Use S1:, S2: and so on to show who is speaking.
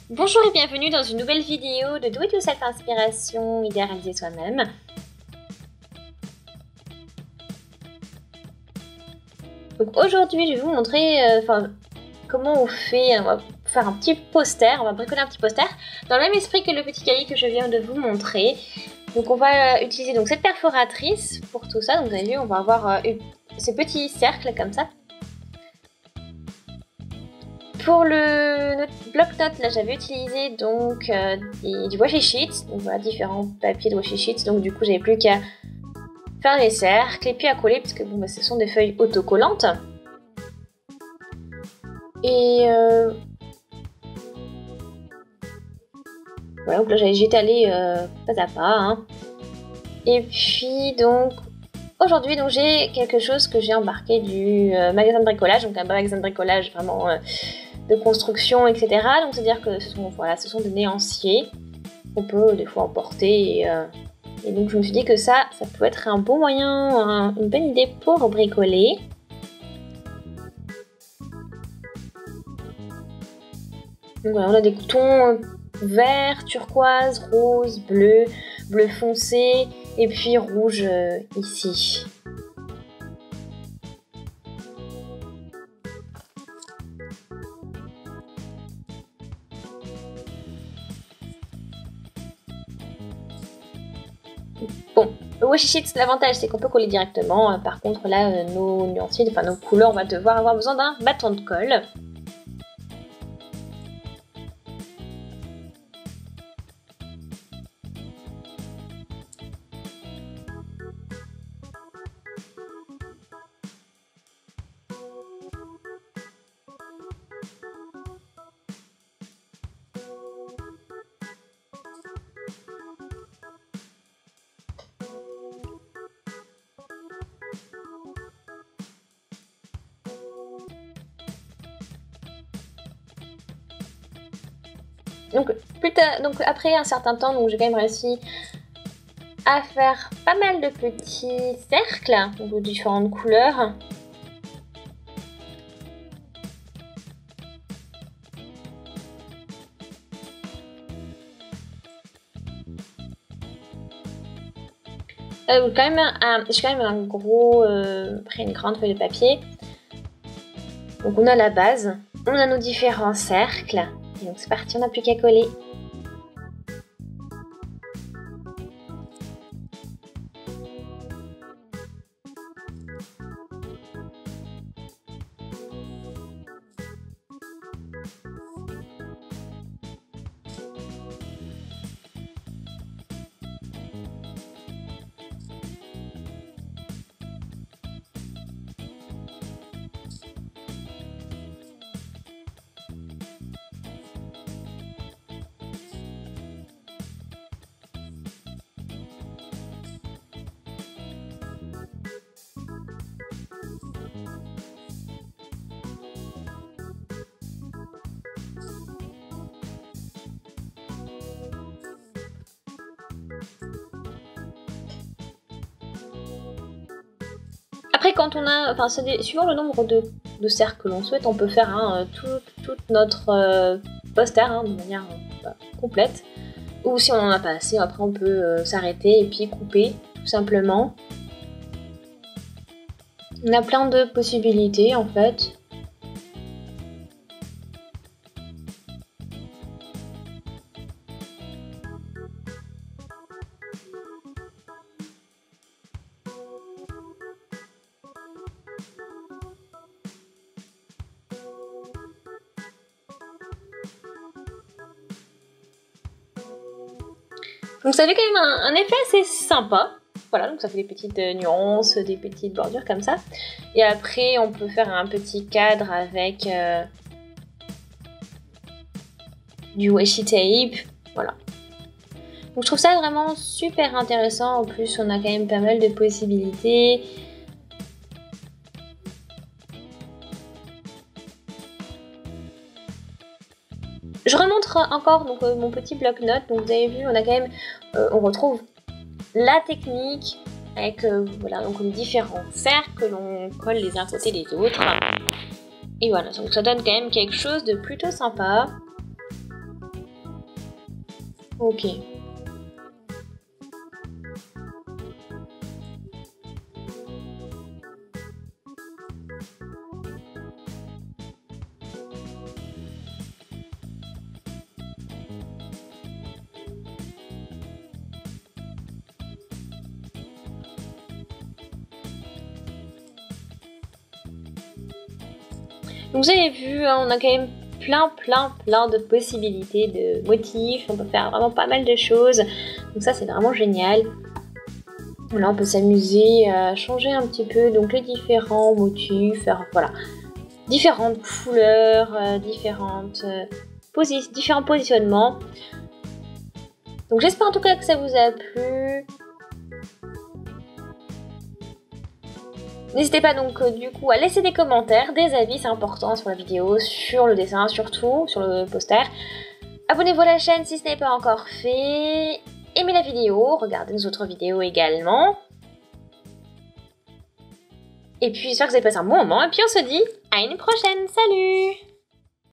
S1: Bonjour et bienvenue dans une nouvelle vidéo de Do It Yourself Inspiration, idée à réaliser soi-même. Donc aujourd'hui je vais vous montrer comment on fait, on va faire un petit poster, on va bricoler un petit poster dans le même esprit que le petit cahier que je viens de vous montrer. Donc on va utiliser donc cette perforatrice pour tout ça, donc vous avez vu on va avoir ces petits cercles comme ça. Pour le bloc-notes, là j'avais utilisé donc du washi sheet, donc voilà différents papiers de washi sheet, donc du coup j'avais plus qu'à faire les cercles et puis à coller parce que bon bah, ce sont des feuilles autocollantes. Et voilà, donc là j'ai étalé pas à pas. Hein. Et puis donc aujourd'hui donc j'ai quelque chose que j'ai embarqué du magasin de bricolage, donc un magasin de bricolage vraiment de construction, etc. Donc c'est-à-dire que ce sont des néanciers qu'on peut des fois emporter et donc je me suis dit que ça peut être un bon moyen, une bonne idée pour bricoler. Donc voilà, on a des tons vert, turquoise, rose, bleu, bleu foncé et puis rouge ici. Bon, le washi sheet, l'avantage c'est qu'on peut coller directement. Par contre là, nos nuanciers, enfin nos couleurs, on va devoir avoir besoin d'un bâton de colle. Donc après un certain temps, j'ai quand même réussi à faire pas mal de petits cercles donc de différentes couleurs. J'ai quand même un gros, après une grande feuille de papier. Donc on a la base, on a nos différents cercles. Et donc c'est parti, on n'a plus qu'à coller. Après, quand on a, enfin, suivant le nombre de cercles que l'on souhaite, on peut faire tout notre poster de manière complète. Ou si on n'en a pas assez, après on peut s'arrêter et puis couper tout simplement. On a plein de possibilités en fait. Donc ça fait quand même un effet assez sympa. Voilà, donc ça fait des petites nuances, des petites bordures comme ça. Et après, on peut faire un petit cadre avec du washi tape. Voilà. Donc je trouve ça vraiment super intéressant. En plus, on a quand même pas mal de possibilités. Je remontre encore donc, mon petit bloc-notes. Donc vous avez vu, on a quand même, on retrouve la technique avec voilà, donc différents cercles que l'on colle les uns à côté des autres. Et voilà, donc ça donne quand même quelque chose de plutôt sympa. Ok. Donc vous avez vu, hein, on a quand même plein de possibilités de motifs. On peut faire vraiment pas mal de choses. Donc ça, c'est vraiment génial. Là, on peut s'amuser à changer un petit peu donc les différents motifs, faire voilà, différentes couleurs, différents positionnements. Donc j'espère en tout cas que ça vous a plu. N'hésitez pas donc du coup à laisser des commentaires, des avis, c'est important sur la vidéo, sur le dessin, surtout sur le poster. Abonnez-vous à la chaîne si ce n'est pas encore fait. Aimez la vidéo, regardez nos autres vidéos également. Et puis j'espère que vous avez passé un bon moment et puis on se dit à une prochaine, salut!